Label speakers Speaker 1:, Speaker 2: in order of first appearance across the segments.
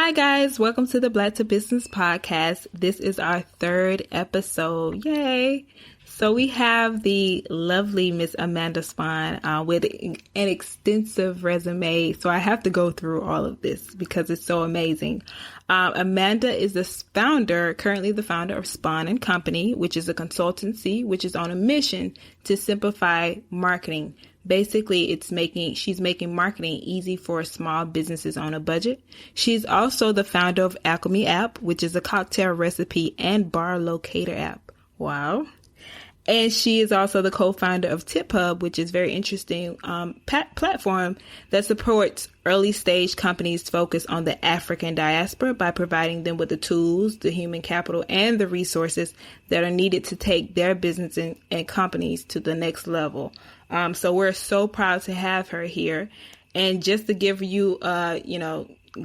Speaker 1: Hi guys, welcome to the Black to Business podcast. This is our third episode. Yay! So we have the lovely Miss Amanda Spann with an extensive resume. So I have to go through all of this because it's so amazing. Amanda is currently the founder of Spann Company, which is a consultancy, which is on a mission to simplify marketing. Basically, she's making marketing easy for small businesses on a budget. She's also the founder of Alchemy app, which is a cocktail recipe and bar locator app. Wow. And she is also the co-founder of Tiphub, which is very interesting platform that supports early stage companies focused on the African diaspora by providing them with the tools, the human capital, and the resources that are needed to take their business and companies to the next level. So we're so proud to have her here. And just to give you,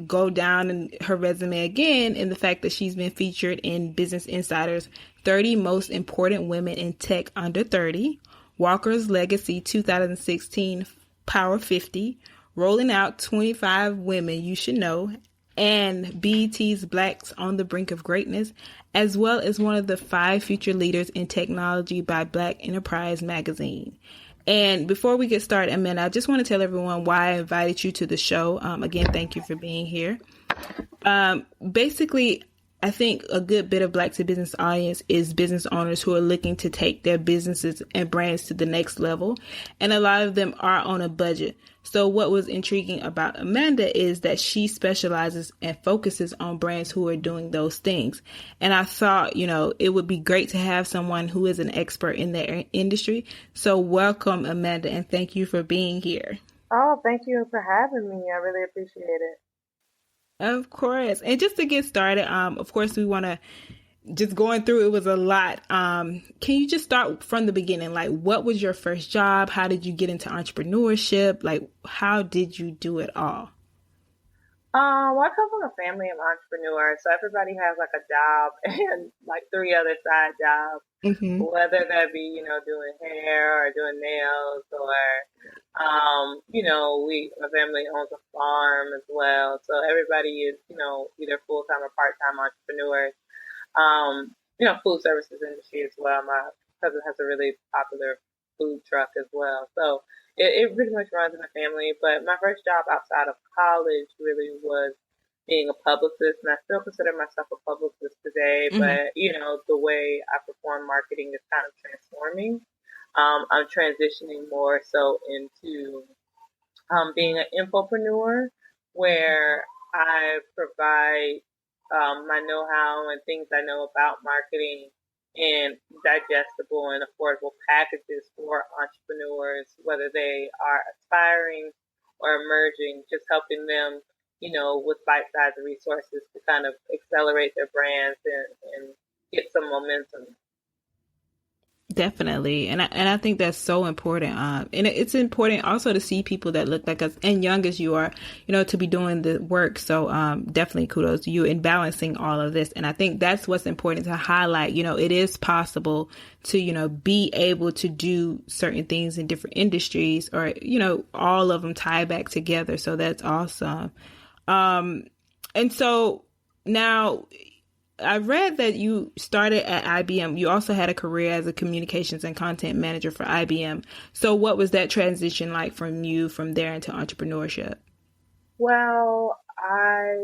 Speaker 1: go down in her resume again, in the fact that she's been featured in Business Insider's 30 Most Important Women in Tech Under 30, Walker's Legacy 2016 Power 50, Rolling Out 25 Women You Should Know, and BET's Blacks on the Brink of Greatness, as well as one of the 5 future leaders in technology by Black Enterprise magazine. And before we get started, Amanda, I just want to tell everyone why I invited you to the show. Again, thank you for being here. Basically, I think a good bit of Black to Business audience is business owners who are looking to take their businesses and brands to the next level. And a lot of them are on a budget. So what was intriguing about Amanda is that she specializes and focuses on brands who are doing those things. And I thought, it would be great to have someone who is an expert in their industry. So welcome, Amanda, and thank you for being here.
Speaker 2: Oh, thank you for having me. I really appreciate it.
Speaker 1: Of course. And just to get started, of course, we want to just going through, it was a lot. Can you just start from the beginning? Like, what was your first job? How did you get into entrepreneurship? Like, how did you do it all?
Speaker 2: Well, I come from a family of entrepreneurs, so everybody has like a job and like 3 other side jobs, whether that be, doing hair or doing nails or, my family owns a farm as well. So everybody is, either full-time or part-time entrepreneurs. Food services industry as well. My cousin has a really popular food truck as well. So it pretty much runs in the family. But my first job outside of college really was being a publicist. And I still consider myself a publicist today. But, the way I perform marketing is kind of transforming. I'm transitioning more so into being an infopreneur where I provide my know-how and things I know about marketing in digestible and affordable packages for entrepreneurs, whether they are aspiring or emerging, just helping them, with bite-sized resources to kind of accelerate their brands and get some momentum.
Speaker 1: Definitely. And I think that's so important. And it's important also to see people that look like us and young as you are, to be doing the work. So definitely kudos to you in balancing all of this. And I think that's what's important to highlight. It is possible to, be able to do certain things in different industries or, all of them tie back together. So that's awesome. And so now I read that you started at IBM. You also had a career as a communications and content manager for IBM. So what was that transition like from there into entrepreneurship?
Speaker 2: Well, I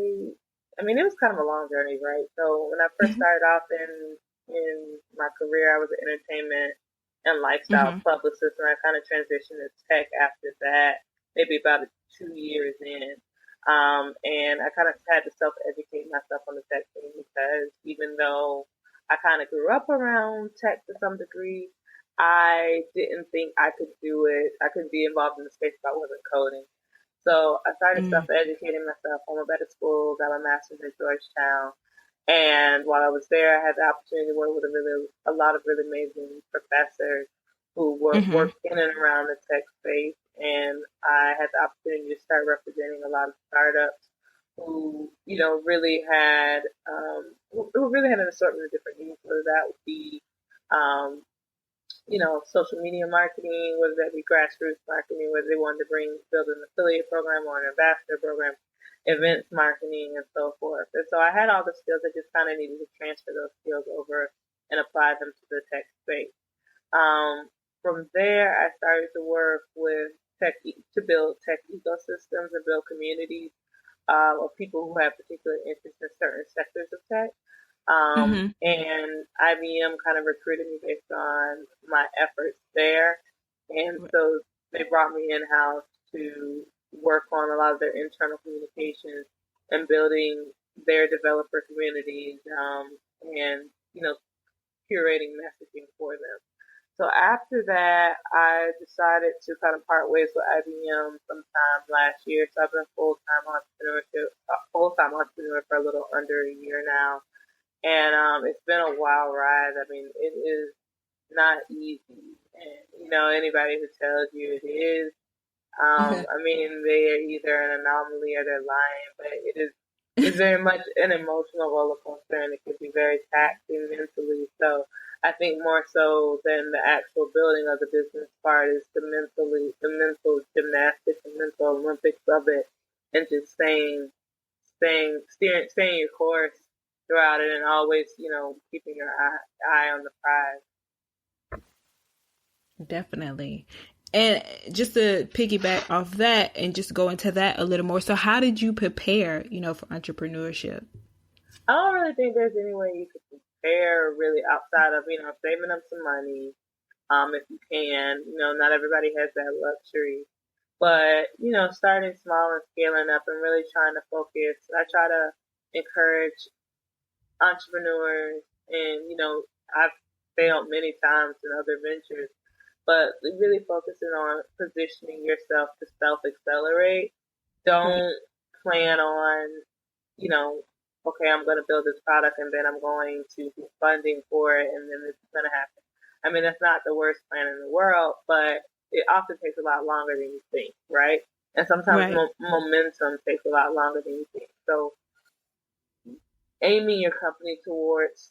Speaker 2: mean, it was kind of a long journey, right? So when I first started off in my career, I was an entertainment and lifestyle publicist, and I kind of transitioned to tech after that, maybe about 2 years in. And I kind of had to self-educate myself on the tech thing because even though I kind of grew up around tech to some degree, I didn't think I could do it. I couldn't be involved in the space if I wasn't coding. So I started self-educating myself. I went back to school, got my master's at Georgetown. And while I was there, I had the opportunity to work with a lot of really amazing professors who worked in and around the tech space. And I had the opportunity to start representing a lot of startups who, really had an assortment of different needs, whether that would be, social media marketing, whether that be grassroots marketing, whether they wanted to build an affiliate program or an ambassador program. events marketing, and so forth. And so I had all the skills. I just kind of needed to transfer those skills over and apply them to the tech space. From there, I started to work with to build tech ecosystems and build communities of people who have particular interests in certain sectors of tech. And IBM kind of recruited me based on my efforts there. And so they brought me in-house to work on a lot of their internal communications and building their developer communities, and, curating messaging for them. So after that, I decided to kind of part ways with IBM sometime last year. So I've been full-time entrepreneur for a little under a year now. And it's been a wild ride. I mean, it is not easy. And, anybody who tells you it is, I mean, they are either an anomaly or they're lying, but it's very much an emotional roller coaster, and it can be very taxing mentally. So I think more so than the actual building of the business part is the mental gymnastics, the mental Olympics of it, and just staying your course throughout it, and always, keeping your eye on the prize.
Speaker 1: Definitely. And just to piggyback off that and just go into that a little more. So how did you prepare, for entrepreneurship?
Speaker 2: I don't really think there's any way you could prepare really outside of, saving up some money, if you can. Not everybody has that luxury. But, starting small and scaling up and really trying to focus. I try to encourage entrepreneurs, and, I've failed many times in other ventures, but really focusing on positioning yourself to self-accelerate. Don't plan on, okay, I'm going to build this product and then I'm going to get funding for it and then this is going to happen. I mean, that's not the worst plan in the world, but it often takes a lot longer than you think, right? And sometimes momentum takes a lot longer than you think. So aiming your company towards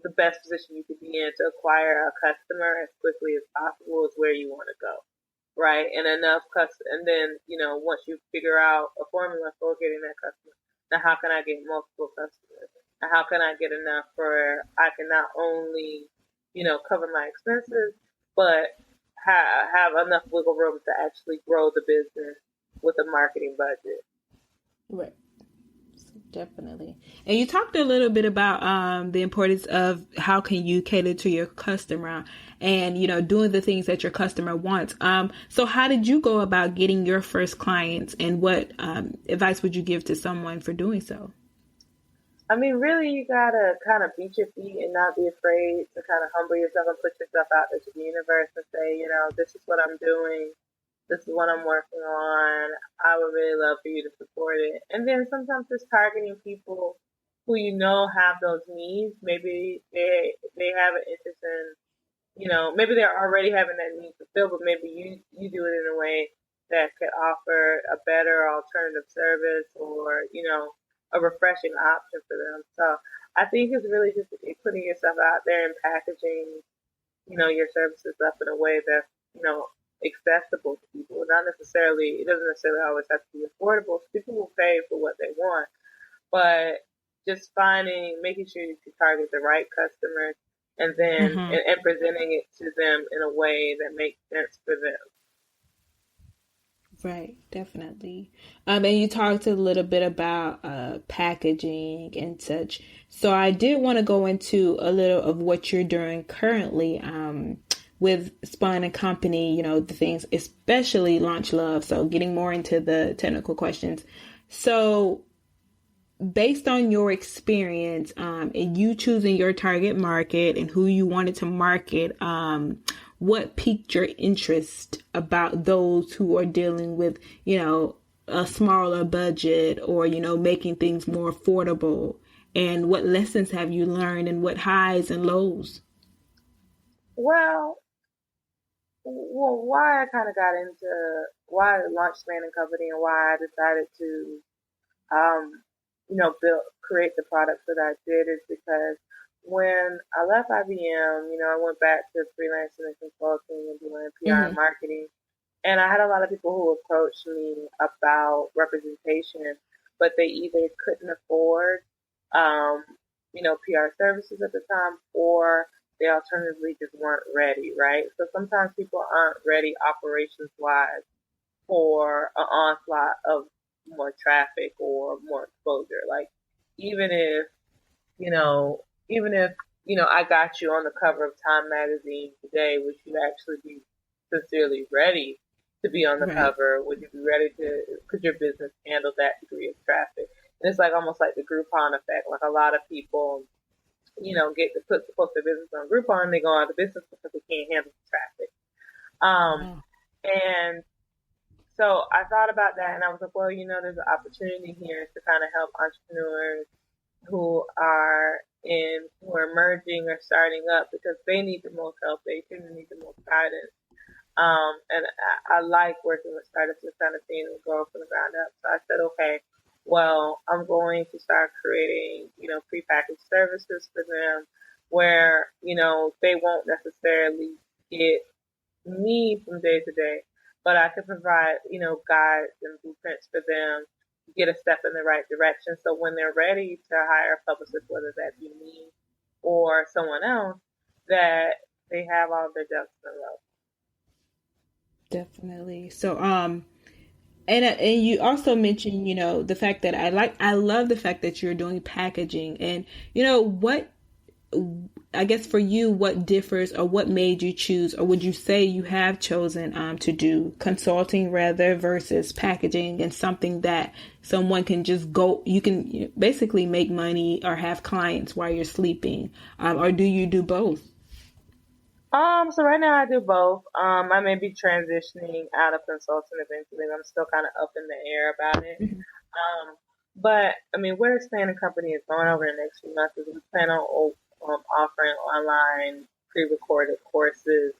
Speaker 2: the best position you could be in to acquire a customer as quickly as possible is where you want to go, right? And and then, once you figure out a formula for getting that customer, now how can I get multiple customers? And how can I get enough where I can not only, cover my expenses, but have enough wiggle room to actually grow the business with a marketing budget.
Speaker 1: Right. Definitely. And you talked a little bit about the importance of how can you cater to your customer and, doing the things that your customer wants. So how did you go about getting your first clients, and what advice would you give to someone for doing so?
Speaker 2: I mean, really, you got to kind of beat your feet and not be afraid to kind of humble yourself and put yourself out there to the universe and say, this is what I'm doing. This is what I'm working on. I would really love for you to support it. And then sometimes just targeting people who have those needs. Maybe they have an interest in, maybe they're already having that need fulfilled, but maybe you do it in a way that could offer a better alternative service or, a refreshing option for them. So I think it's really just putting yourself out there and packaging, your services up in a way that's, accessible to people. It doesn't necessarily always have to be affordable. People will pay for what they want, but just making sure you can target the right customers, and then and presenting it to them in a way that makes sense for them.
Speaker 1: Right, definitely. And you talked a little bit about packaging and such. So I did want to go into a little of what you're doing currently with Spann Company, the things, especially Launch Love. So getting more into the technical questions. So based on your experience and you choosing your target market and who you wanted to market, what piqued your interest about those who are dealing with, a smaller budget or, making things more affordable? And what lessons have you learned, and what highs and lows?
Speaker 2: Well, why I kind of got into why I launched Spann Company and why I decided to, create the products that I did is because when I left IBM, I went back to freelancing and consulting and doing PR and marketing. And I had a lot of people who approached me about representation, but they either couldn't afford, um, PR services at the time, or they alternatively just weren't ready, right? So sometimes people aren't ready operations wise for an onslaught of more traffic or more exposure. Like even if, even if, I got you on the cover of Time magazine today, would you actually be sincerely ready to be on the
Speaker 1: Right.
Speaker 2: cover? Would you be ready to, could your business handle that degree of traffic? And it's like almost like the Groupon effect. Like a lot of people, get to post their business on Groupon, they go out of business because they can't handle the traffic. Um,
Speaker 1: Wow.
Speaker 2: and so I thought about that and I was like, well, there's an opportunity here to kind of help entrepreneurs who are emerging or starting up because they need the most help. They tend to need the most guidance. And I like working with startups and kind of seeing them grow from the ground up. So I said, okay, well, I'm going to start creating, prepackaged services for them where, they won't necessarily get me from day to day, but I can provide, guides and blueprints for them to get a step in the right direction. So when they're ready to hire a publicist, whether that be me or someone else, that they have all their ducks in a row.
Speaker 1: Definitely. So, and you also mentioned, the fact that I love the fact that you're doing packaging, and what, I guess for you, what differs or what made you choose, or would you say you have chosen to do consulting rather versus packaging, and something that someone can just go, you can basically make money or have clients while you're sleeping, or do you do both?
Speaker 2: So right now I do both. I may be transitioning out of consulting eventually. I'm still kind of up in the air about it.
Speaker 1: Mhm.
Speaker 2: But I mean, where Spann Company is going over the next few months is we plan on offering online pre-recorded courses,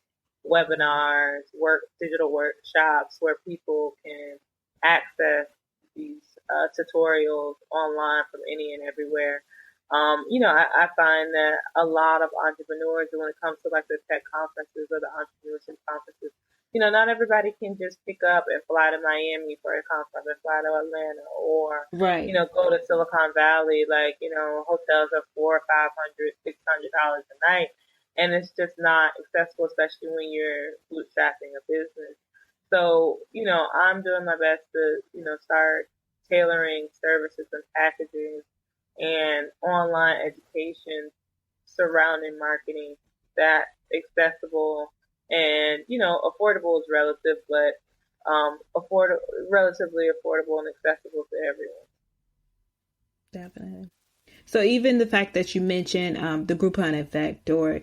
Speaker 2: webinars, digital workshops where people can access these tutorials online from any and everywhere. I find that a lot of entrepreneurs, when it comes to like the tech conferences or the entrepreneurship conferences, not everybody can just pick up and fly to Miami for a conference or fly to Atlanta or,
Speaker 1: Right.
Speaker 2: go to Silicon Valley. Like, hotels are $400, $500, $600 a night. And it's just not accessible, especially when you're bootstrapping a business. So, I'm doing my best to, start tailoring services and packaging and online education surrounding marketing that accessible and affordable is relative, but relatively affordable and accessible to everyone.
Speaker 1: Definitely. So even the fact that you mentioned the Groupon effect, or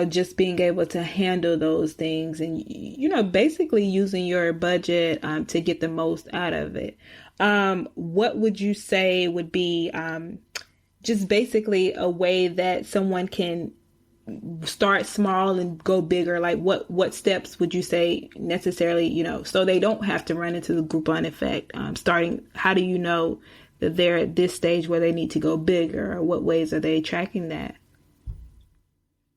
Speaker 1: just being able to handle those things, and basically using your budget to get the most out of it. What would you say would be just basically a way that someone can start small and go bigger? Like what steps would you say necessarily, so they don't have to run into the Groupon effect? Starting, how do you know that they're at this stage where they need to go bigger, or what ways are they tracking that?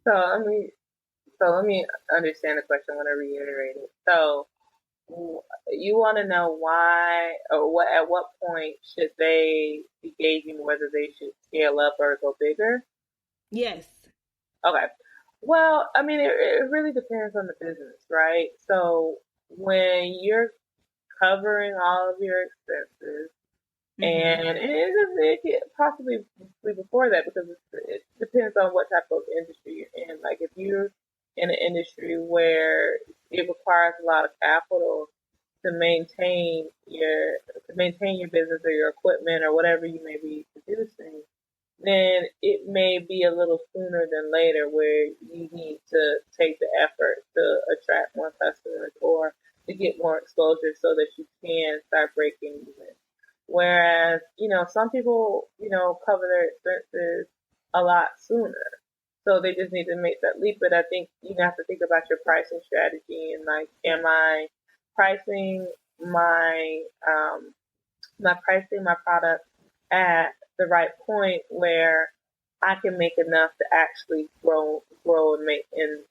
Speaker 2: So let me understand the question. I want to reiterate it. So you want to know why or at what point should they be gauging whether they should scale up or go bigger?
Speaker 1: Yes.
Speaker 2: Okay. Well, I mean, it really depends on the business, right? So when you're covering all of your expenses,
Speaker 1: Mm-hmm.
Speaker 2: and it could possibly be before that because it depends on what type of industry you're in. Like if you're in an industry where it requires a lot of capital to maintain your business or your equipment or whatever you may be producing, then it may be a little sooner than later where you need to take the effort to attract more customers or to get more exposure so that you can start breaking even. Whereas, some people, cover their expenses a lot sooner. So they just need to make that leap. But I think you have to think about your pricing strategy and like, am I pricing my product at the right point where I can make enough to actually grow and make and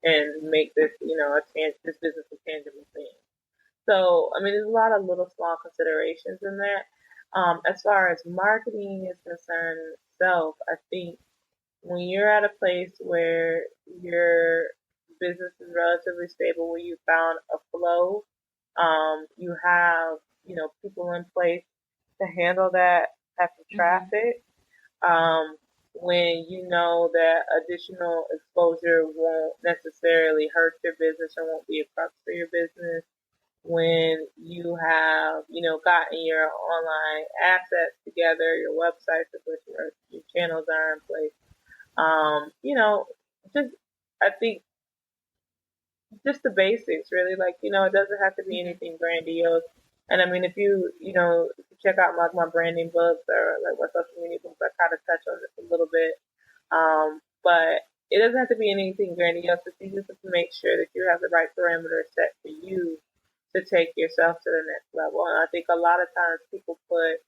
Speaker 2: and make this, this business a tangible thing. So, I mean, there's a lot of little small considerations in that. As far as marketing is concerned itself, I think when you're at a place where your business is relatively stable, where you found a flow, you have, people in place to handle that type of traffic. When you know that additional exposure won't necessarily hurt your business or won't be a crux for your business, when you have, gotten your online assets together, your websites, of which your channels are in place, just, I think, just the basics, really. Like, it doesn't have to be anything grandiose. And I mean, if you, check out my branding books or like my social media books, I kind of touch on this a little bit. But it doesn't have to be anything grandiose. You just have to make sure that you have the right parameters set for you to take yourself to the next level. And I think a lot of times people put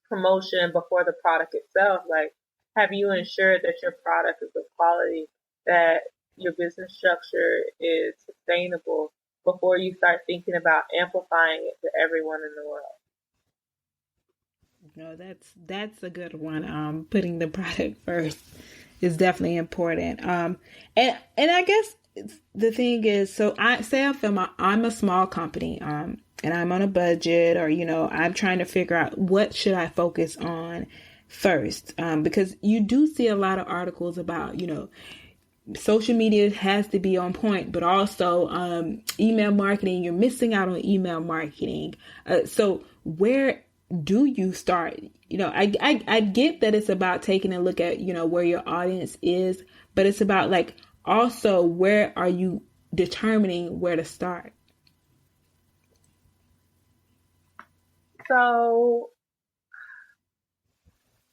Speaker 2: promotion before the product itself. Like, have you ensured that your product is of quality, that your business structure is sustainable before you start thinking about amplifying it to everyone in the world?
Speaker 1: No, that's a good one. Putting the product first is definitely important. And I guess the thing is, so I'm a small company, and I'm on a budget, or I'm trying to figure out what should I focus on first, because you do see a lot of articles about social media has to be on point, but also email marketing. You're missing out on email marketing. So where do you start? I get that it's about taking a look at where your audience is, but it's about like also where are you determining where to start?
Speaker 2: So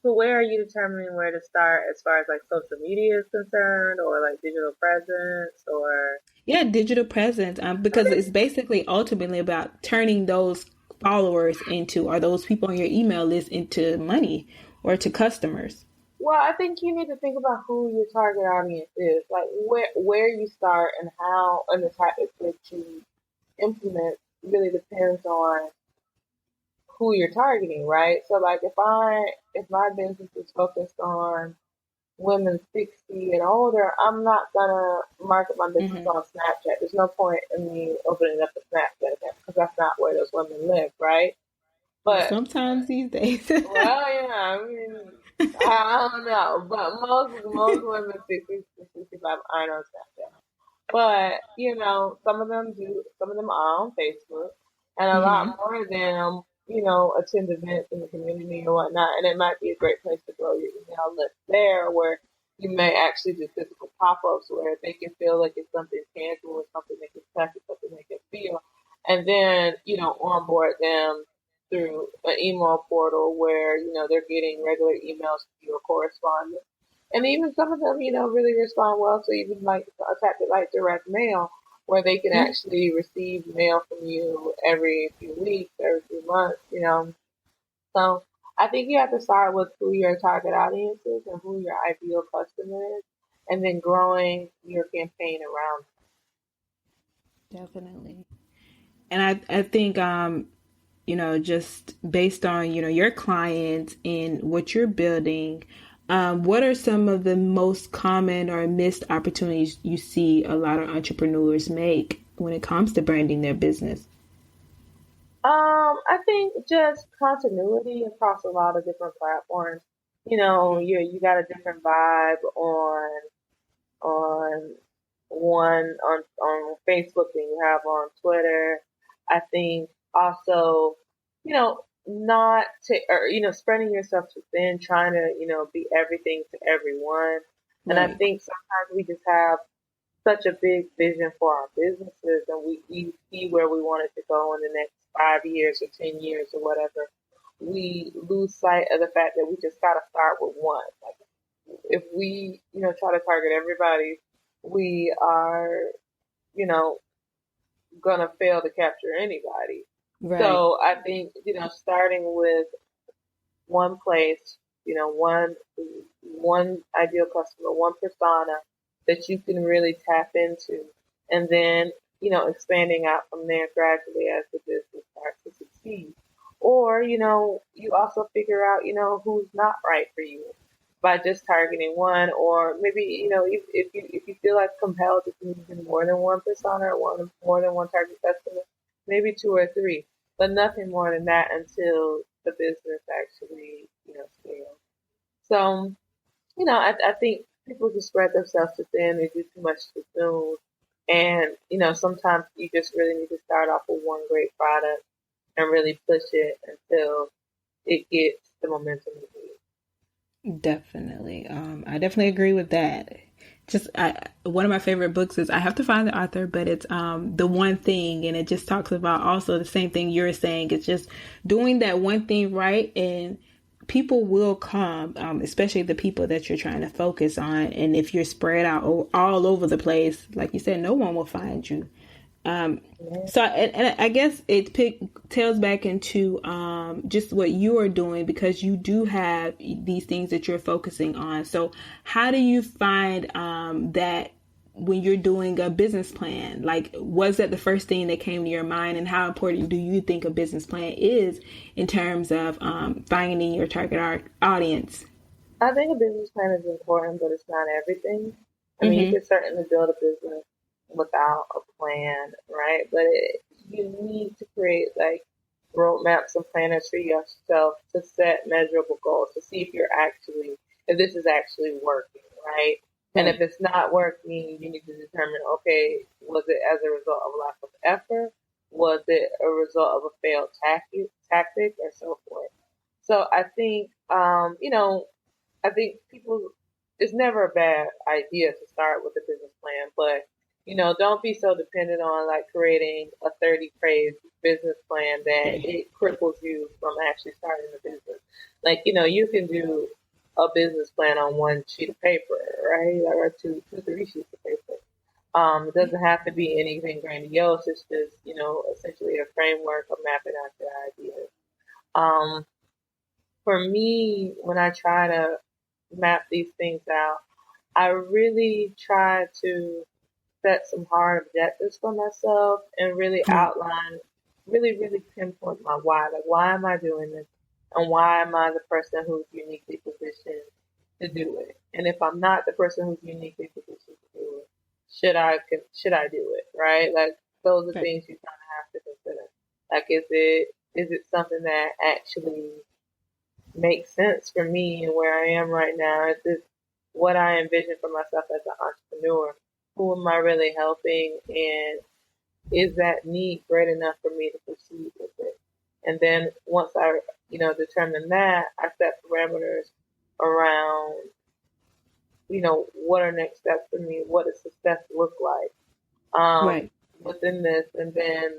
Speaker 2: where are you determining where to start as far as like social media is concerned, or like digital presence, or?
Speaker 1: Yeah, digital presence, because it's basically ultimately about turning those followers into, or those people on your email list, into money or to customers.
Speaker 2: Well, I think you need to think about who your target audience is, like where you start and how, and the tactics that you implement really depends on who you're targeting, right? So like if my business is focused on women 60 and older, I'm not gonna market my business on Snapchat. There's no point in me opening up a Snapchat account because that's not where those women live, right? But
Speaker 1: sometimes these days,
Speaker 2: well, I mean, I don't know, but most women 60 to 65 aren't on Snapchat. But some of them are on Facebook, and a lot more of them, attend events in the community or whatnot. And it might be a great place to grow your email list there, where you may actually do physical pop-ups where they can feel like it's something tangible, it's something they can touch, it's something they can feel, and then onboard them through an email portal where they're getting regular emails to your correspondence. And even some of them, really respond well to even like a tactic like direct mail, where they can actually receive mail from you every few weeks, every few months, So I think you have to start with who your target audience is and who your ideal customer is, and then growing your campaign around
Speaker 1: them. Definitely. And I think, just based on, your clients and what you're building, what are some of the most common or missed opportunities you see a lot of entrepreneurs make when it comes to branding their business?
Speaker 2: I think just continuity across a lot of different platforms. You got a different vibe on on Facebook than you have on Twitter. I think also, not to, or spreading yourself too thin, trying to be everything to everyone. And I think sometimes we just have such a big vision for our businesses, and we see where we want it to go in the next 5 years or 10 years or whatever. We lose sight of the fact that we just got to start with one. Like, if we, try to target everybody, we are, gonna fail to capture anybody. Right. So I think, starting with one place, one ideal customer, one persona, that you can really tap into. And then, expanding out from there gradually as the business starts to succeed. Or, you also figure out, who's not right for you by just targeting one, or maybe, if you feel like compelled to use more than one persona or more than one target customer, maybe two or three, but nothing more than that until the business actually, scales. So, I think people just spread themselves too thin. They do too much too soon. And, sometimes you just really need to start off with one great product and really push it until it gets the momentum it needs.
Speaker 1: Definitely. I definitely agree with that. One of my favorite books is, I have to find the author, but it's The One Thing, and it just talks about also the same thing you're saying. It's just doing that one thing right, and people will come, especially the people that you're trying to focus on. And if you're spread out all over the place, like you said, no one will find you. So, and I guess it tails back into just what you are doing, because you do have these things that you're focusing on. So how do you find that when you're doing a business plan? Like, was that the first thing that came to your mind, and how important do you think a business plan is in terms of finding your target audience?
Speaker 2: I think a business plan is important, but it's not everything. I mean, you can certainly build a business without a plan, right? But you need to create like roadmaps and planners for yourself to set measurable goals to see if this is actually working, right? And if it's not working, you need to determine, okay, was it as a result of lack of effort? Was it a result of a failed tactic, or so forth? So I think, I think it's never a bad idea to start with a business plan, but don't be so dependent on like creating a 30-page business plan that it cripples you from actually starting the business. Like, you can do a business plan on one sheet of paper, right? Or two, three sheets of paper. It doesn't have to be anything grandiose. It's just, essentially a framework of mapping out your ideas. For me, when I try to map these things out, I really try to set some hard objectives for myself and really outline, really pinpoint my why. Like, why am I doing this? And why am I the person who's uniquely positioned to do it? And if I'm not the person who's uniquely positioned to do it, should I do it? Right? Like, those are things you kind of have to consider. Like, is it something that actually makes sense for me and where I am right now? Is this what I envision for myself as an entrepreneur? Who am I really helping? And is that need great enough for me to proceed with it? And then once I, determine that, I set parameters around, what are next steps for me? What does success look like within this? And then,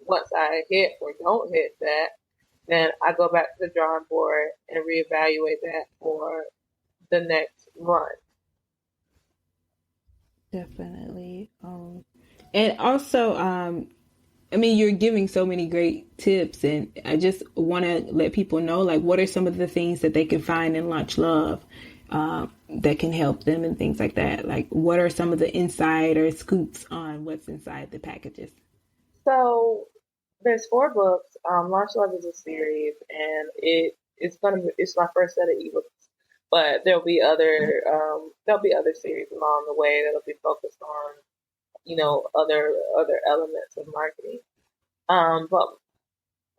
Speaker 2: once I hit or don't hit that, then I go back to the drawing board and reevaluate that for the next run.
Speaker 1: Definitely. And also, I mean, you're giving so many great tips, and I just want to let people know, like, what are some of the things that they can find in Launch Love that can help them and things like that? Like, what are some of the insider scoops on what's inside the packages?
Speaker 2: So there's 4 books. Launch Love is a series, and it's my first set of ebooks. But there'll be other series along the way that'll be focused on, other elements of marketing. But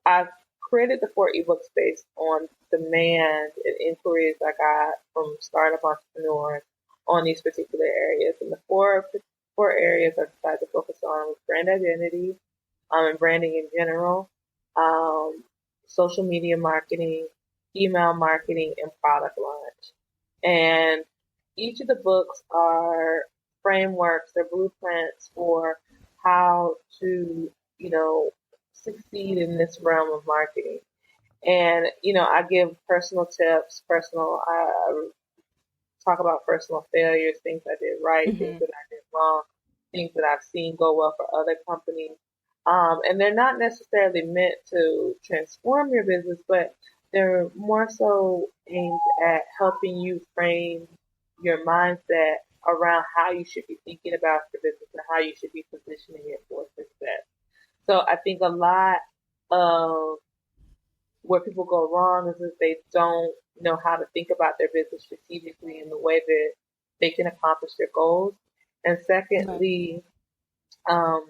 Speaker 2: I've created the 4 ebooks based on demand and inquiries I got from startup entrepreneurs on these particular areas. And the four areas I decided to focus on was brand identity, and branding in general, social media marketing, email marketing, and product launch. And each of the books are frameworks, they're blueprints for how to, succeed in this realm of marketing. And, I give personal tips, I talk about personal failures, things I did right, things that I did wrong, things that I've seen go well for other companies. And they're not necessarily meant to transform your business, but they're more so aimed at helping you frame your mindset around how you should be thinking about your business and how you should be positioning it for success. So I think a lot of where people go wrong is that they don't know how to think about their business strategically in the way that they can accomplish their goals. And um,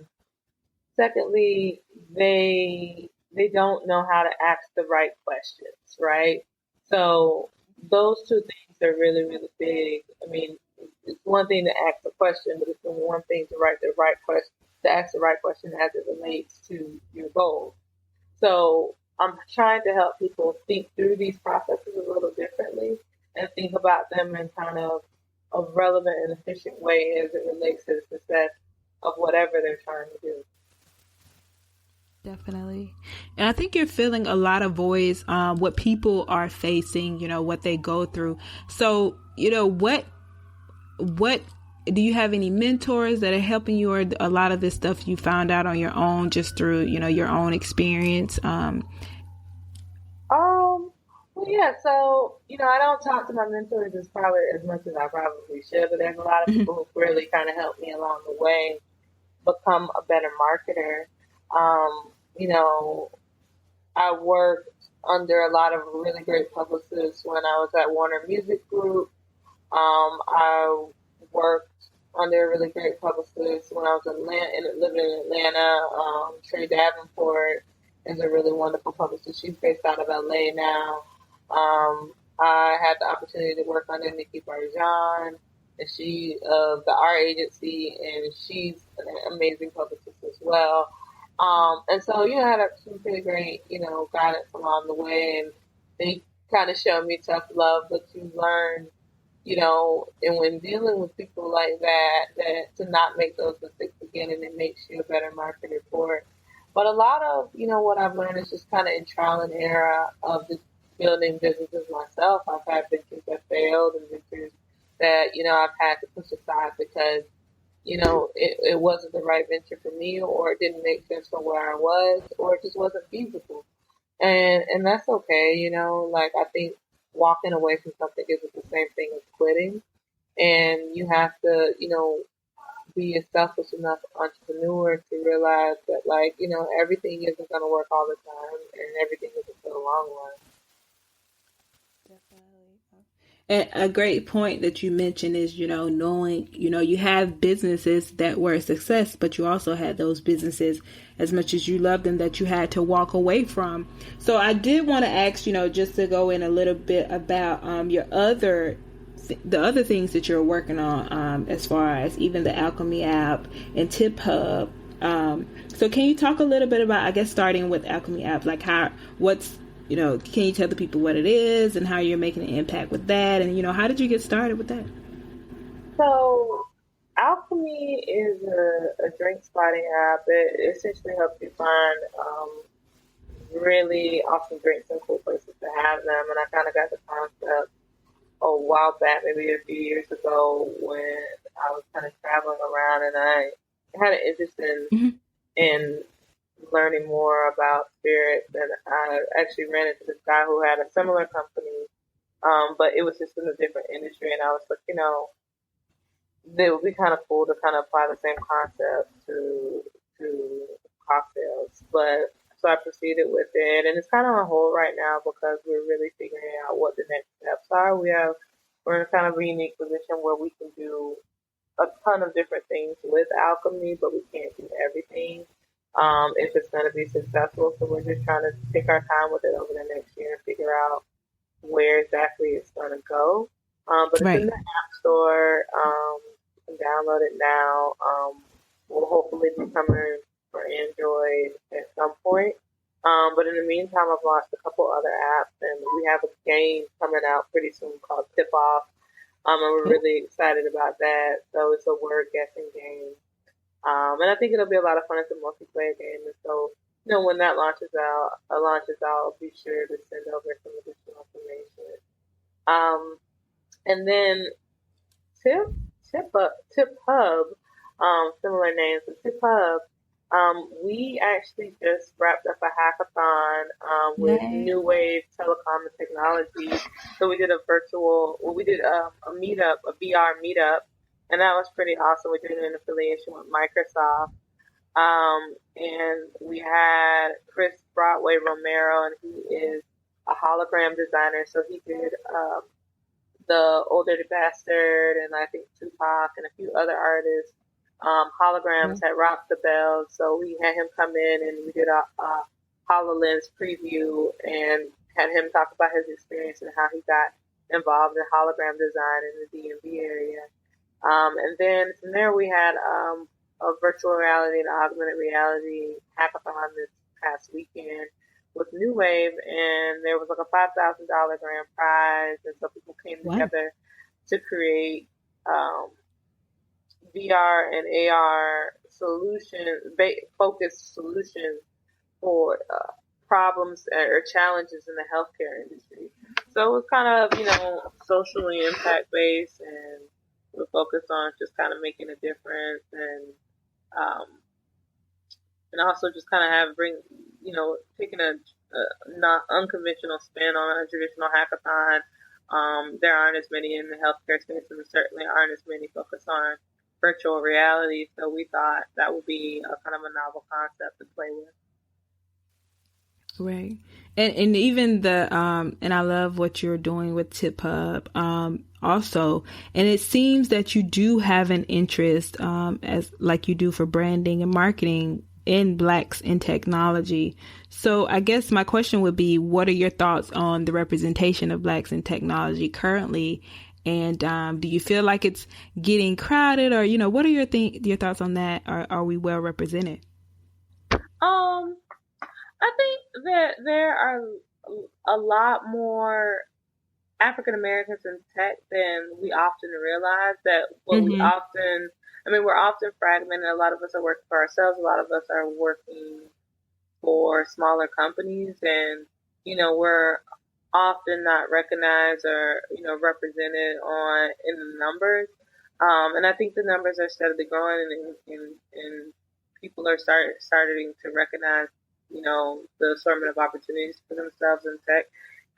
Speaker 2: secondly, they don't know how to ask the right questions, right? So those two things are really, really big. I mean, it's one thing to ask a question, but it's one thing to write the right question, to ask the right question as it relates to your goals. So I'm trying to help people think through these processes a little differently and think about them in kind of a relevant and efficient way as it relates to the success of whatever they're trying to do.
Speaker 1: Definitely. And I think you're filling a lot of voids, what people are facing, what they go through. So, what do you have any mentors that are helping you, or a lot of this stuff you found out on your own, just through, your own experience?
Speaker 2: Well, yeah, so, I don't talk to my mentors as much as I probably should, but there's a lot of people who really kind of helped me along the way become a better marketer. I worked under a lot of really great publicists when I was at Warner Music Group. I worked under a really great publicist when I was living in Atlanta. Trey Davenport is a really wonderful publicist. She's based out of LA now. I had the opportunity to work under Nikki Barjan, and she of the R Agency, and she's an amazing publicist as well. And so, I had some pretty great, guidance along the way, and they kind of showed me tough love, but you learn, and when dealing with people like that to not make those mistakes again, and it makes you a better marketer for it. But a lot of, what I've learned is just kind of in trial and error of just building businesses myself. I've had ventures that failed and ventures that, I've had to push aside because, it wasn't the right venture for me, or it didn't make sense for where I was, or it just wasn't feasible. And that's okay, I think walking away from something isn't the same thing as quitting. And you have to, be a selfish enough entrepreneur to realize that, everything isn't going to work all the time, and everything isn't for the long run.
Speaker 1: And a great point that you mentioned is, knowing, you have businesses that were a success, but you also had those businesses, as much as you loved them, that you had to walk away from. So I did want to ask, just to go in a little bit about the other things that you're working on, as far as even the Alchemy app and Tiphub. So can you talk a little bit about, I guess, starting with Alchemy app, like can you tell the people what it is and how you're making an impact with that? And, how did you get started with that?
Speaker 2: So Alchemy is a drink spotting app. It essentially helps you find really awesome drinks and cool places to have them. And I kind of got the concept a while back, maybe a few years ago, when I was kind of traveling around, and I had an interest in learning more about spirits, and I actually ran into this guy who had a similar company, but it was just in a different industry, and I was like, it would be kind of cool to kind of apply the same concept to cocktails. But so I proceeded with it, and it's kind of on hold right now because we're really figuring out what the next steps are. We're in kind of a unique position where we can do a ton of different things with Alchemy, but we can't do everything. If it's going to be successful. So we're just trying to take our time with it over the next year and figure out where exactly it's going to go. But it's in the App Store. You can download it now. We'll hopefully be coming for Android at some point. But in the meantime, I've launched a couple other apps, and we have a game coming out pretty soon called Tip Off. And we're really excited about that. So it's a word guessing game. And I think it'll be a lot of fun. It's a multiplayer game. And so, when that launches out, I'll be sure to send over some additional information. And then Tiphub, similar names, but Tiphub, we actually just wrapped up a hackathon with New Wave Telecom and Technology. So we did a VR meetup and that was pretty awesome. We did it in affiliation with Microsoft. And we had Chris Broadway Romero, and he is a hologram designer. So he did the Older Bastard, and I think Tupac, and a few other artists. Holograms had rocked the bells, so we had him come in and we did a HoloLens preview and had him talk about his experience and how he got involved in hologram design in the DMV area. And then from there we had a virtual reality and augmented reality hackathon this past weekend with New Wave, and there was like a $5,000 grand prize, and so people came together to create VR and AR focused solutions for problems or challenges in the healthcare industry. So it was kind of, socially impact based, and we're focused on just kind of making a difference, and also just kind of taking a not unconventional spin on a traditional hackathon. There aren't as many in the healthcare space, and there certainly aren't as many focused on virtual reality. So we thought that would be a kind of a novel concept to play with.
Speaker 1: Right. And even the, and I love what you're doing with Tiphub, also, and it seems that you do have an interest, as like you do for branding and marketing in Blacks in technology. So I guess my question would be, what are your thoughts on the representation of Blacks in technology currently? And, do you feel like it's getting crowded, or, what are your thoughts on that? Are we well represented?
Speaker 2: I think that there are a lot more African Americans in tech than we often realize. That we're often fragmented. A lot of us are working for ourselves. A lot of us are working for smaller companies, and we're often not recognized or represented in the numbers. And I think the numbers are steadily growing, and people are starting to recognize the assortment of opportunities for themselves in tech.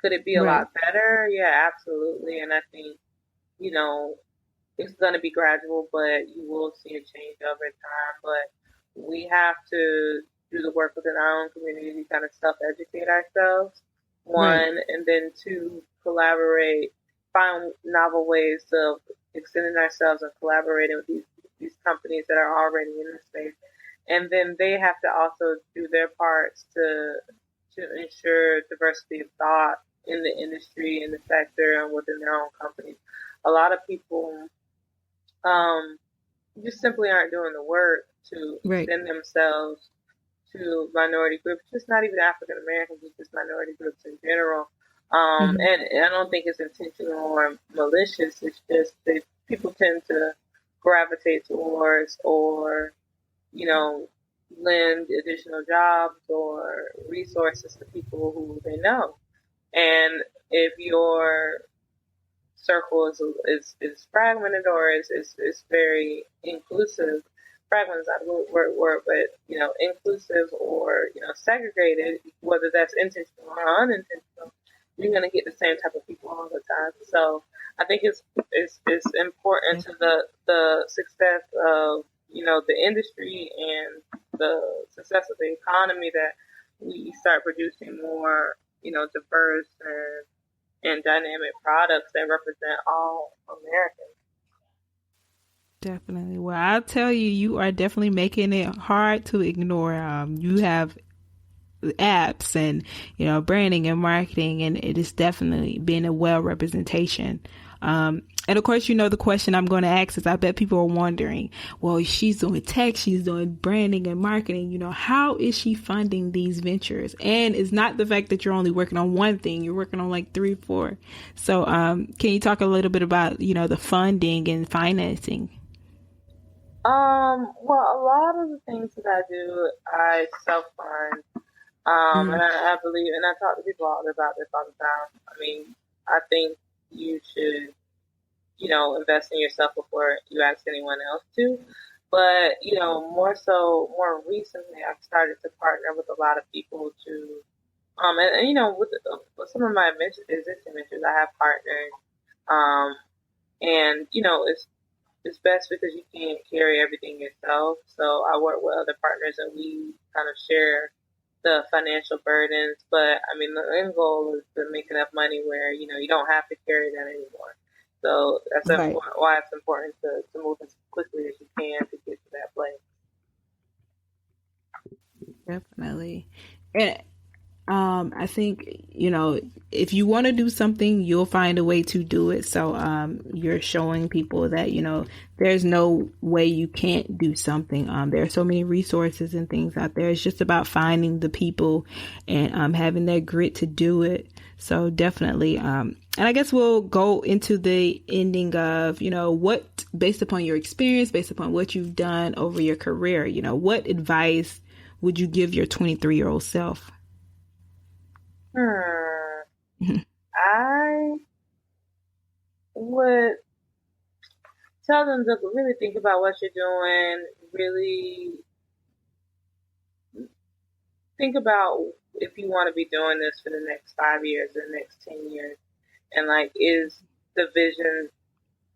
Speaker 2: Could it be a lot better? Yeah, absolutely. And I think, it's going to be gradual, but you will see a change over time. But we have to do the work within our own community to kind of self-educate ourselves, one, and then two, collaborate, find novel ways of extending ourselves and collaborating with these companies that are already in the space. And then they have to also do their parts to ensure diversity of thought in the industry, in the sector, and within their own companies. A lot of people just simply aren't doing the work to extend themselves to minority groups, just not even African Americans, just minority groups in general. And I don't think it's intentional or malicious. It's just that people tend to gravitate towards or lend additional jobs or resources to people who they know. And if your circle is fragmented or is very inclusive, fragmented is not a word, but inclusive or segregated, whether that's intentional or unintentional, you're going to get the same type of people all the time. So I think it's important to the success of the industry and the success of the economy that we start producing more, diverse and dynamic products that represent all Americans.
Speaker 1: Definitely. Well, I'll tell you, you are definitely making it hard to ignore. You have apps and, branding and marketing, and it is definitely been a well representation. And of course, the question I'm going to ask is, I bet people are wondering, well, she's doing tech, she's doing branding and marketing, how is she funding these ventures? And it's not the fact that you're only working on one thing, you're working on like 3, 4. So, can you talk a little bit about, the funding and financing?
Speaker 2: Well, a lot of the things that I do, I self-fund. And I believe, and I talk to people about this all the time. I mean, I think you should, invest in yourself before you ask anyone else to. But, more recently, I've started to partner with a lot of people to, with some of my existing ventures, I have partners. And, it's best because you can't carry everything yourself. So I work with other partners and we kind of share the financial burdens. But I mean, the end goal is to make enough money where, you know, you don't have to carry that anymore. So that's
Speaker 1: Right.
Speaker 2: why it's important to move as quickly as you can to get to that place.
Speaker 1: Definitely. And I think, you know, if you want to do something, you'll find a way to do it. So you're showing people that, you know, there's no way you can't do something. There are so many resources and things out there. It's just about finding the people and having that grit to do it. So definitely. And I guess we'll go into the ending of, you know, what, based upon your experience, based upon what you've done over your career, you know, what advice would you give your 23-year-old self?
Speaker 2: I would tell them to really think about what you're doing, really think about if you want to be doing this for the next 5 years or the next 10 years. And like, is the vision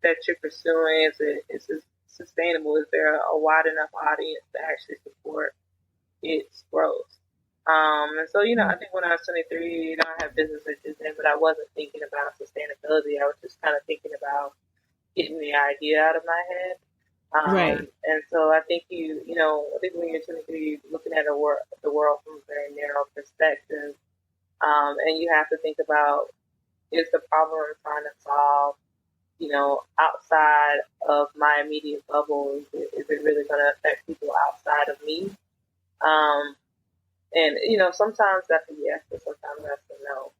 Speaker 2: that you're pursuing, is it sustainable? Is there a wide enough audience to actually support its growth? And so, you know, I think when I was 23, you know, I had business ventures then, but I wasn't thinking about sustainability. I was just kind of thinking about getting the idea out of my head.
Speaker 1: Right.
Speaker 2: And so I think I think when you're 23, you're looking at the world from a very narrow perspective. And you have to think about, is the problem I'm trying to solve, you know, outside of my immediate bubble? Is it really going to affect people outside of me? And, you know, sometimes that's a yes, but sometimes that's a no.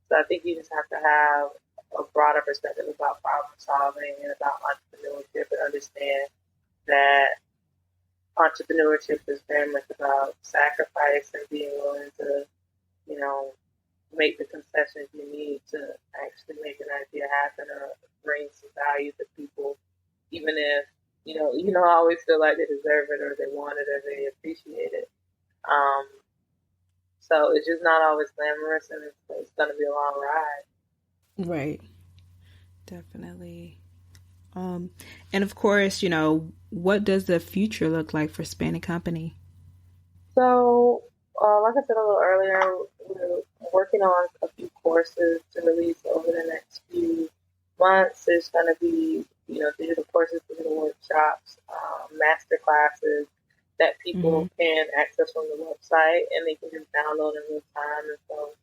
Speaker 2: So I think you just have to have a broader perspective about problem solving and about entrepreneurship and understand that entrepreneurship is very much about sacrifice and being willing to, you know, make the concessions you need to actually make an idea happen or bring some value to people, even if, you don't always feel like they deserve it or they want it or they appreciate it. So it's just not always glamorous, and it's going to be a long ride.
Speaker 1: Right. Definitely. And of course, you know, what does the future look like for Spann Company?
Speaker 2: So, like I said a little earlier, we're working on a few courses to release over the next few months. There's going to be, you know, digital courses, digital workshops, master classes that people can access from the website, and they can just download in real time. And so,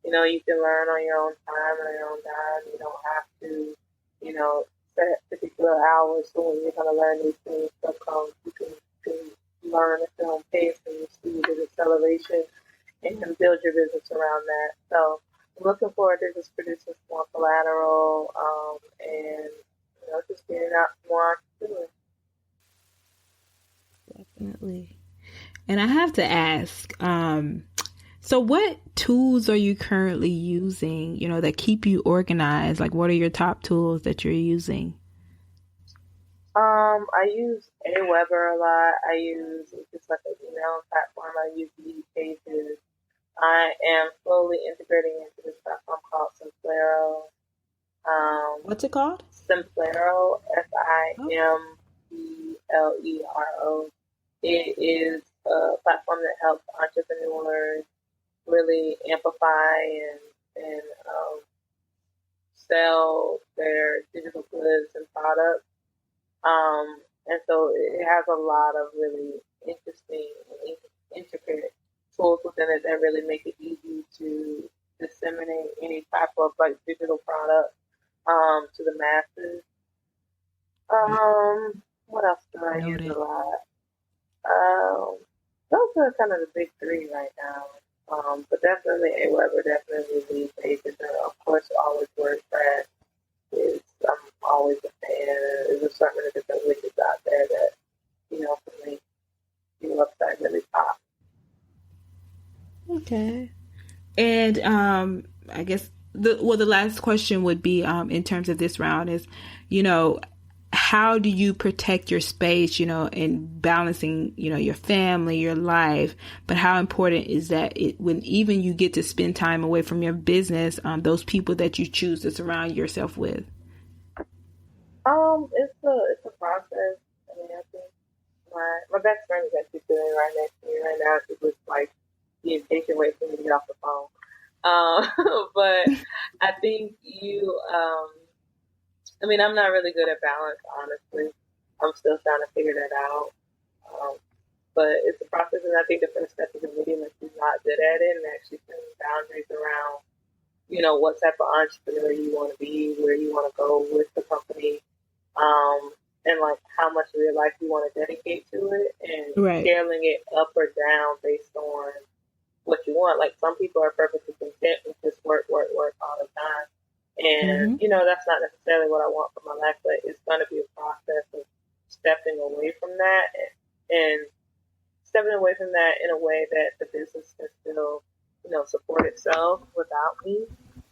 Speaker 2: you know, you can learn on your own time and your own dime. You don't have to, you know, set particular hours so when you're going to learn these things. You can learn at your own pace and you see the acceleration and build your business around that. So I'm looking forward to just producing more collateral and, you know, just getting out more entrepreneurs.
Speaker 1: Definitely. And I have to ask, so what tools are you currently using, you know, that keep you organized? Like, what are your top tools that you're using?
Speaker 2: I use Aweber a lot. I use just like an email platform. I use Lead Pages. I am slowly integrating into this platform called Simplero.
Speaker 1: What's it called?
Speaker 2: Simplero, Simplero. It is a platform that helps entrepreneurs really amplify and sell their digital goods and products. And so it has a lot of really interesting and intricate tools within it that really make it easy to disseminate any type of like digital product to the masses. What else do I use a lot? Those are kind of the big three right now. But definitely Aweber, definitely Lead Pages, and of course always WordPress. I'm always a fan. There's a certain different widgets out there that, you know, can make your website really pop.
Speaker 1: Okay. And I guess the last question would be in terms of this round is, you know, how do you protect your space, you know, in balancing, you know, your family, your life, but how important is that when even you get to spend time away from your business, those people that you choose to surround yourself with?
Speaker 2: It's a process. I mean, I think my best friend is actually sitting right next to me right now. She was like the impatient wait for me to get off the phone. But I think I mean, I'm not really good at balance, honestly. I'm still trying to figure that out. Um, but it's a process, and I think the first step is admitting that you're not good at it and actually setting boundaries around, what type of entrepreneur you want to be, where you want to go with the company, and like how much of your life you want to dedicate to it, and
Speaker 1: Right.
Speaker 2: scaling it up or down based on what you want. Like some people are perfectly content with just work, work, work all the time. And, that's not necessarily what I want for my life, but it's going to be a process of stepping away from that and stepping away from that in a way that the business can still, support itself without me.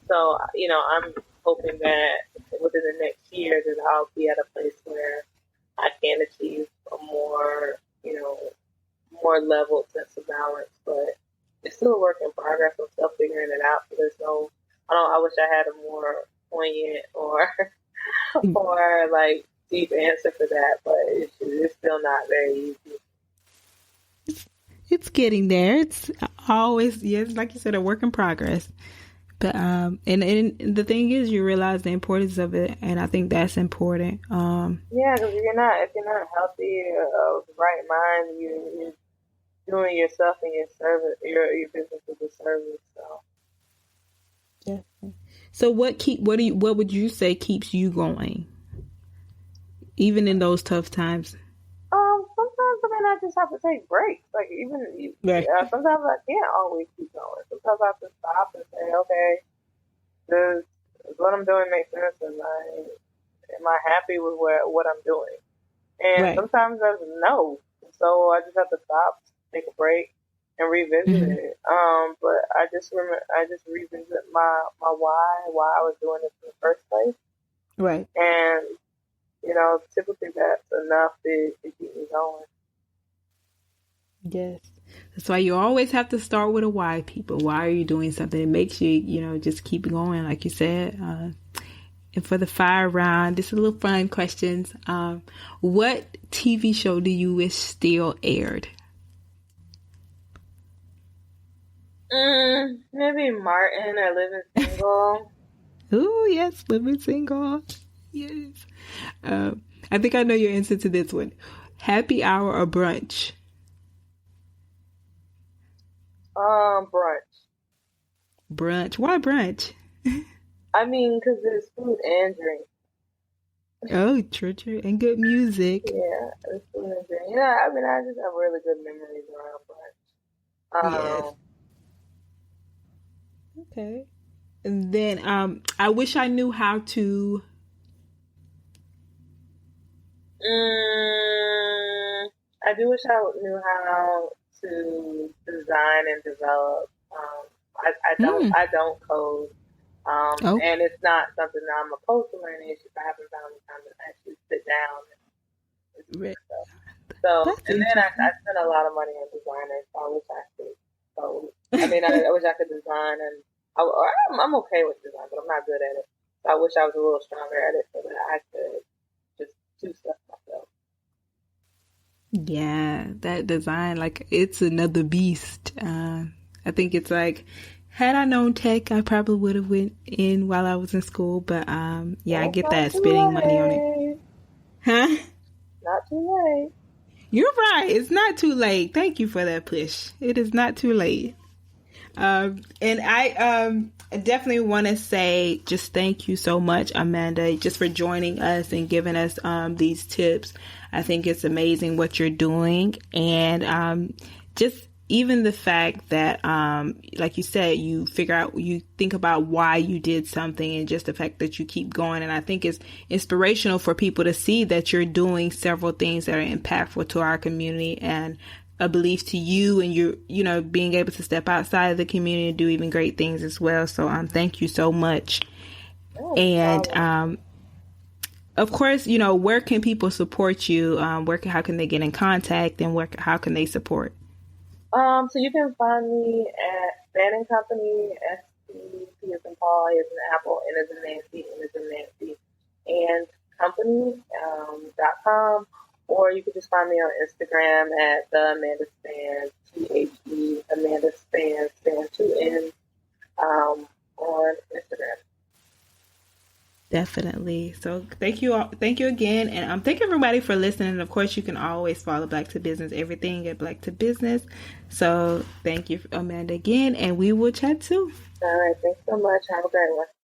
Speaker 2: So, I'm hoping that within the next year that I'll be at a place where I can achieve a more, more leveled sense of balance, but it's still a work in progress. I'm still figuring it out. So I wish I had a more poignant or like deep answer for that, but it's still not very easy.
Speaker 1: It's getting there. It's always, yes, like you said, a work in progress. But and the thing is, you realize the importance of it, and I think that's important.
Speaker 2: Yeah, because if you're not healthy of the right mind, you're doing yourself and your service, your business as a service. So.
Speaker 1: Yeah. So what would you say keeps you going, even in those tough times?
Speaker 2: Sometimes I just have to take breaks. Like
Speaker 1: Right.
Speaker 2: Sometimes I can't always keep going. Sometimes I have to stop and say, okay, does what I'm doing make sense? Am I happy with what I'm doing? And
Speaker 1: Right.
Speaker 2: sometimes there's no. So I just have to stop, take a break, and revisit it. But I just revisit my why I was doing this in the first place.
Speaker 1: Right.
Speaker 2: And typically that's enough to keep me going.
Speaker 1: Yes. That's why you always have to start with a why, people. Why are you doing something? It makes you, just keep going, like you said. And for the fire round, just a little fun questions. What TV show do you wish still aired?
Speaker 2: Maybe Martin or Living Single.
Speaker 1: Oh, yes, Living Single. Yes. I think I know your answer to this one. Happy hour or brunch?
Speaker 2: Brunch.
Speaker 1: Brunch. Why brunch?
Speaker 2: I mean, because there's food and drink.
Speaker 1: Oh, true. And good music.
Speaker 2: Yeah, there's food and drink. Yeah, I mean, I just have really good memories around brunch.
Speaker 1: Yes. Okay. And then I wish I knew how to.
Speaker 2: I do wish I knew how to design and develop. I don't code. And it's not something that I'm opposed to learning. It's just I haven't found the time to actually sit down and do stuff. So, and then I spent a lot of money on designers. So I wish I could. So, I mean, I wish I could design, and I'm okay with design, but I'm not good at it. So I wish I was a little stronger at it so that I could just do stuff myself.
Speaker 1: Yeah, that design, like, it's another beast. I think it's like, had I known tech, I probably would have went in while I was in school. But yeah, I get that, spending money on it. Huh?
Speaker 2: Not too late.
Speaker 1: You're right. It's not too late. Thank you for that push. It is not too late. And I definitely want to say just thank you so much, Amanda, just for joining us and giving us these tips. I think it's amazing what you're doing. And just even the fact that, like you said, you think about why you did something, and just the fact that you keep going. And I think it's inspirational for people to see that you're doing several things that are impactful to our community and a belief to you, and you're, being able to step outside of the community and do even great things as well. So, thank you so much. And, of course, where can people support you? How can they get in contact, and how can they support?
Speaker 2: So you can find me at Spann Company, SPP as in Paul, as in Apple, N as in Nancy, N as in Nancy. And Company.com, or you can just find me on Instagram at the Amanda Spann, THE Amanda Spann, Spann 2 N, on Instagram.
Speaker 1: Definitely. So thank you all. Thank you again. And thank everybody for listening. And of course, you can always follow Black to Business, everything at Black to Business. So thank you, Amanda, again. And we will chat soon.
Speaker 2: All right. Thanks so much. Have a great one.